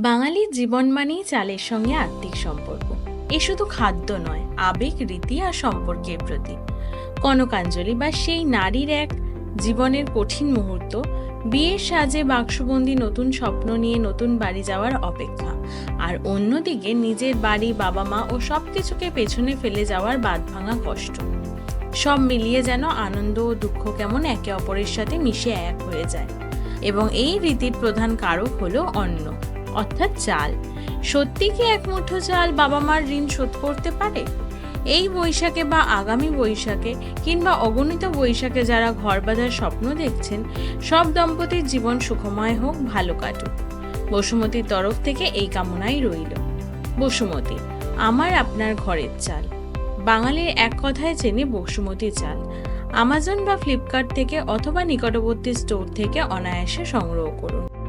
বাঙালির জীবন মানেই চালের সঙ্গে আত্মিক সম্পর্ক। এ শুধু খাদ্য নয়, আবেগ, রীতি আর সম্পর্কের প্রতীক। কনকাঞ্জলি বা সেই নারীর এক জীবনের কঠিন মুহূর্ত, বিয়ের সাজে বাক্সবন্দি নতুন স্বপ্ন নিয়ে নতুন বাড়ি যাওয়ার অপেক্ষা, আর অন্যদিকে নিজের বাড়ি, বাবা মা ও সবকিছুকে পেছনে ফেলে যাওয়ার বাঁধভাঙা কষ্ট। সব মিলিয়ে যেন আনন্দ ও দুঃখ কেমন একে অপরের সাথে মিশে এক হয়ে যায়। এবং এই রীতির প্রধান কারক হলো অন্ন, অর্থাৎ চাল। সত্যি কি এক মুঠো চাল বাবা মার ঋণ শোধ করতে পারে? এই বৈশাখে বা আগামী বৈশাখে কিংবা অগণিত বৈশাখে যারা ঘর বাঁধার স্বপ্ন দেখছেন, সব দম্পতির জীবন সুখময় হোক, ভালো কাটুক। বসুমতীর তরফ থেকে এই কামনাই রইল। বসুমতী, আমার আপনার ঘরের চাল। বাঙালির এক কথায় চেনে বসুমতী চাল। আমাজন বা ফ্লিপকার্ট থেকে অথবা নিকটবর্তী স্টোর থেকে অনায়াসে সংগ্রহ করুন।